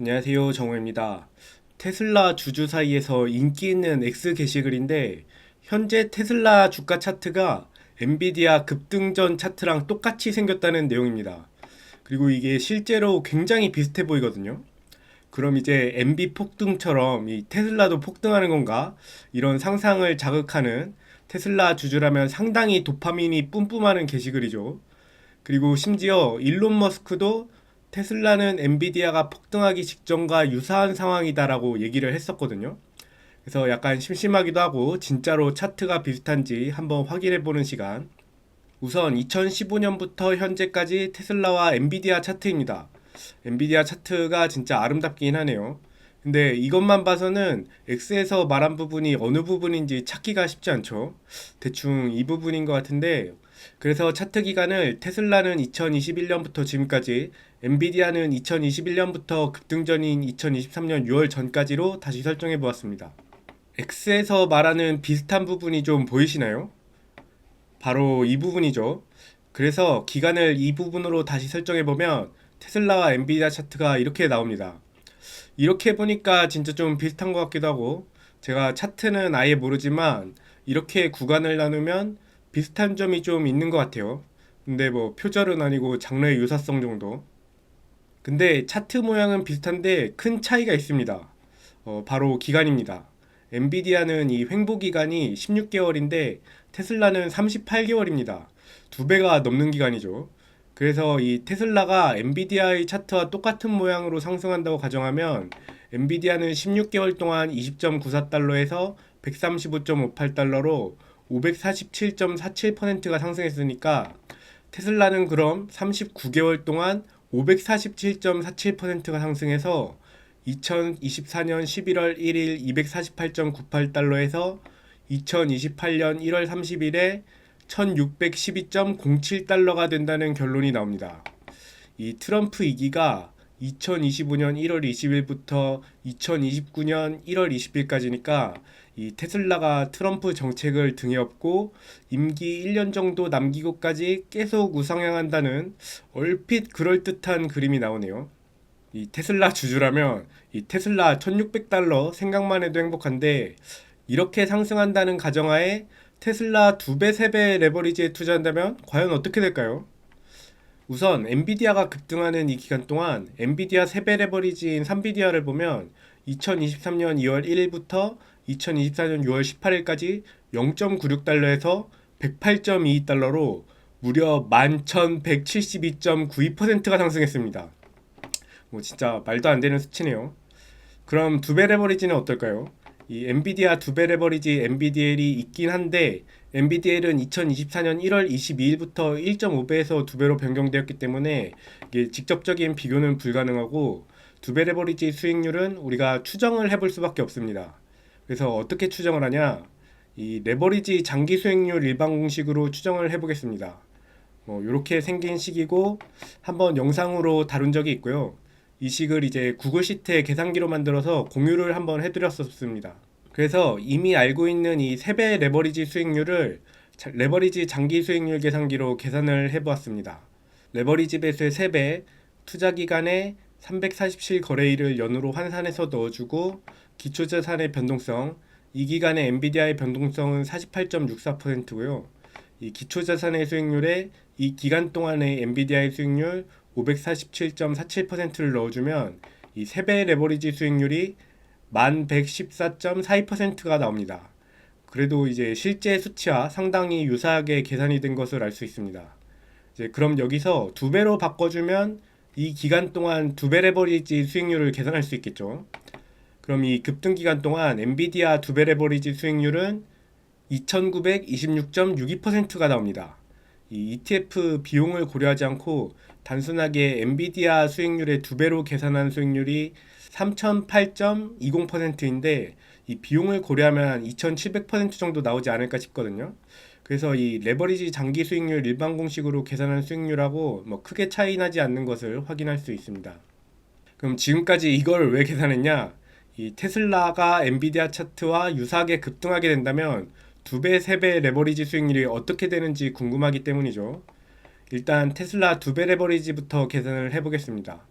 안녕하세요, 정우입니다. 테슬라 주주 사이에서 인기 있는 X 게시글인데 현재 테슬라 주가 차트가 엔비디아 급등 전 차트랑 똑같이 생겼다는 내용입니다. 그리고 이게 실제로 굉장히 비슷해 보이거든요. 그럼 이제 엔비 폭등처럼 이 테슬라도 폭등하는 건가? 이런 상상을 자극하는 테슬라 주주라면 상당히 도파민이 뿜뿜하는 게시글이죠. 그리고 심지어 일론 머스크도 테슬라는 엔비디아가 폭등하기 직전과 유사한 상황이다라고 얘기를 했었거든요. 그래서 약간 심심하기도 하고 진짜로 차트가 비슷한지 한번 확인해 보는 시간. 우선 2015년부터 현재까지 테슬라와 엔비디아 차트입니다. 엔비디아 차트가 진짜 아름답긴 하네요. 근데 이것만 봐서는 X에서 말한 부분이 어느 부분인지 찾기가 쉽지 않죠. 대충 이 부분인 것 같은데, 그래서 차트 기간을 테슬라는 2021년부터 지금까지, 엔비디아는 2021년부터 급등 전인 2023년 6월 전까지로 다시 설정해 보았습니다. X에서 말하는 비슷한 부분이 좀 보이시나요? 바로 이 부분이죠. 그래서 기간을 이 부분으로 다시 설정해 보면 테슬라와 엔비디아 차트가 이렇게 나옵니다. 이렇게 보니까 진짜 좀 비슷한 것 같기도 하고, 제가 차트는 아예 모르지만 이렇게 구간을 나누면 비슷한 점이 좀 있는 것 같아요. 근데 뭐 표절은 아니고 장르의 유사성 정도. 근데 차트 모양은 비슷한데 큰 차이가 있습니다. 바로 기간입니다. 엔비디아는 이 횡보 기간이 16개월인데 테슬라는 38개월입니다. 두 배가 넘는 기간이죠. 그래서 이 테슬라가 엔비디아의 차트와 똑같은 모양으로 상승한다고 가정하면 엔비디아는 16개월 동안 20.94달러에서 135.58달러로 547.47%가 상승했으니까 테슬라는 그럼 39개월 동안 547.47%가 상승해서 2024년 11월 1일 248.98달러에서 2028년 1월 30일에 1612.07달러가 된다는 결론이 나옵니다. 이 트럼프 위기가 2025년 1월 20일부터 2029년 1월 20일까지니까 이 테슬라가 트럼프 정책을 등에 업고 임기 1년 정도 남기고까지 계속 우상향한다는 얼핏 그럴듯한 그림이 나오네요. 이 테슬라 주주라면 이 테슬라 1600달러 생각만 해도 행복한데, 이렇게 상승한다는 가정하에 테슬라 2배, 3배 레버리지에 투자한다면 과연 어떻게 될까요? 우선 엔비디아가 급등하는 이 기간 동안 엔비디아 3배 레버리지인 삼비디아를 보면 2023년 2월 1일부터 2024년 6월 18일까지 0.96달러에서 108.22달러로 무려 11,172.92%가 상승했습니다. 뭐 진짜 말도 안 되는 수치네요. 그럼 2배 레버리지는 어떨까요? 이 엔비디아 2배 레버리지 엔비디엘이 있긴 한데, 엔비디엘은 2024년 1월 22일부터 1.5배에서 2배로 변경되었기 때문에 이게 직접적인 비교는 불가능하고, 2배 레버리지 수익률은 우리가 추정을 해볼 수밖에 없습니다. 그래서 어떻게 추정을 하냐? 이 레버리지 장기 수익률 일반 공식으로 추정을 해보겠습니다. 이렇게 생긴 식이고 한번 영상으로 다룬 적이 있고요. 이 식을 이제 구글 시트에 계산기로 만들어서 공유를 한번 해드렸었습니다. 그래서 이미 알고 있는 이 3배 레버리지 수익률을 레버리지 장기 수익률 계산기로 계산을 해보았습니다. 레버리지 배수의 3배, 투자 기간에 347거래일을 연으로 환산해서 넣어주고, 기초자산의 변동성, 이 기간의 엔비디아의 변동성은 48.64%고요. 이 기초자산의 수익률에 이 기간 동안의 엔비디아의 수익률 547.47%를 넣어주면 이 3배 레버리지 수익률이 1114.42%가 나옵니다. 그래도 이제 실제 수치와 상당히 유사하게 계산이 된 것을 알 수 있습니다. 이제 그럼 여기서 2배로 바꿔주면 이 기간 동안 2배 레버리지 수익률을 계산할 수 있겠죠. 그럼 이 급등 기간 동안 엔비디아 2배 레버리지 수익률은 2926.62%가 나옵니다. 이 ETF 비용을 고려하지 않고 단순하게 엔비디아 수익률의 2배로 계산한 수익률이 3008.20%인데, 이 비용을 고려하면 2700% 정도 나오지 않을까 싶거든요. 그래서 이 레버리지 장기 수익률 일반 공식으로 계산한 수익률하고 뭐 크게 차이 나지 않는 것을 확인할 수 있습니다. 그럼 지금까지 이걸 왜 계산했냐? 이 테슬라가 엔비디아 차트와 유사하게 급등하게 된다면 2배, 3배 레버리지 수익률이 어떻게 되는지 궁금하기 때문이죠. 일단 테슬라 2배 레버리지부터 계산을 해보겠습니다.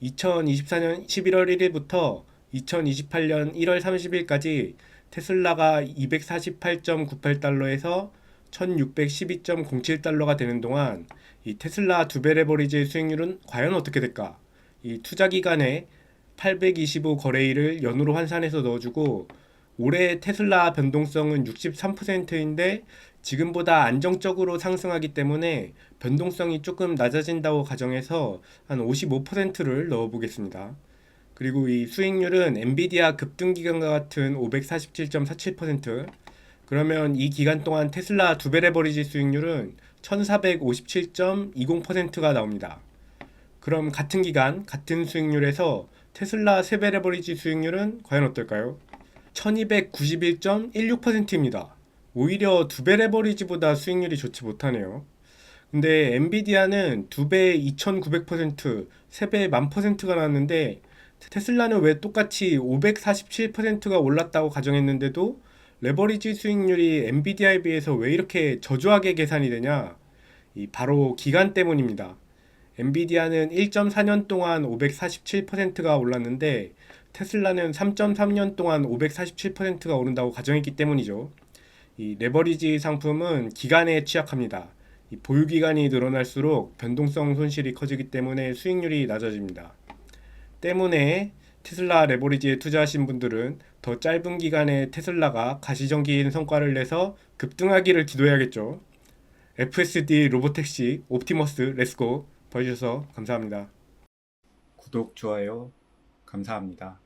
2024년 11월 1일부터 2028년 1월 30일까지 테슬라가 248.98달러에서 1612.07달러가 되는 동안 이 테슬라 두배 레버리지 수익률은 과연 어떻게 될까? 이 투자 기간에 825 거래일을 연으로 환산해서 넣어주고 올해 테슬라 변동성은 63%인데 지금보다 안정적으로 상승하기 때문에 변동성이 조금 낮아진다고 가정해서 한 55%를 넣어보겠습니다. 그리고 이 수익률은 엔비디아 급등 기간과 같은 547.47%, 그러면 이 기간 동안 테슬라 두배 레버리지 수익률은 1457.20%가 나옵니다. 그럼 같은 기간, 같은 수익률에서 테슬라 세배 레버리지 수익률은 과연 어떨까요? 1291.16%입니다. 오히려 두배 레버리지보다 수익률이 좋지 못하네요. 근데 엔비디아는 두배 2900%, 세배 10,000%가 나왔는데 테슬라는 왜 똑같이 547%가 올랐다고 가정했는데도 레버리지 수익률이 엔비디아에 비해서 왜 이렇게 저조하게 계산이 되냐? 바로 기간 때문입니다. 엔비디아는 1.4년 동안 547%가 올랐는데 테슬라는 3.3년 동안 547%가 오른다고 가정했기 때문이죠. 이 레버리지 상품은 기간에 취약합니다. 이 보유 기간이 늘어날수록 변동성 손실이 커지기 때문에 수익률이 낮아집니다. 때문에 테슬라 레버리지에 투자하신 분들은 더 짧은 기간에 테슬라가 가시적인 성과를 내서 급등하기를 기도해야겠죠. FSD 로보택시 옵티머스 렛츠고 봐주셔서 감사합니다. 구독, 좋아요 감사합니다.